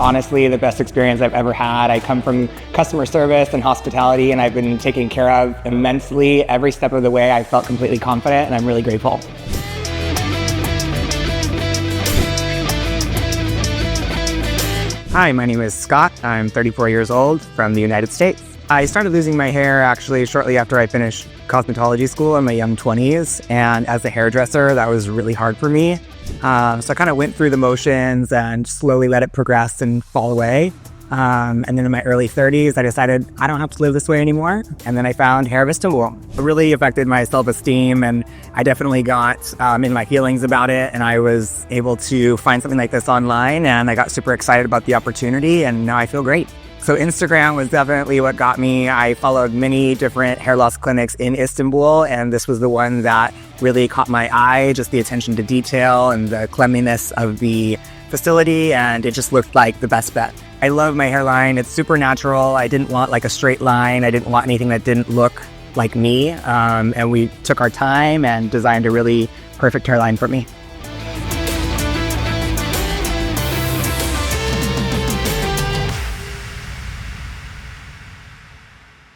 honestly the best experience I've ever had. I come from customer service and hospitality, and I've been taken care of immensely every step of the way. I felt completely confident, and I'm really grateful. Hi, my name is Scott. I'm 34 years old from the United States. I started losing my hair actually shortly after I finished cosmetology school in my young 20s. And as a hairdresser, that was really hard for me. So I kind of went through the motions and slowly let it progress and fall away. And then in my early 30s, I decided I don't have to live this way anymore. And then I found Hair of Istanbul. It really affected my self-esteem, and I definitely got in my feelings about it. And I was able to find something like this online, and I got super excited about the opportunity, and now I feel great. So Instagram was definitely what got me. I followed many different hair loss clinics in Istanbul, and this was the one that really caught my eye, just the attention to detail and the cleanliness of the facility, and it just looked like the best bet. I love my hairline. It's super natural. I didn't want like a straight line. I didn't want anything that didn't look like me. And we took our time and designed a really perfect hairline for me.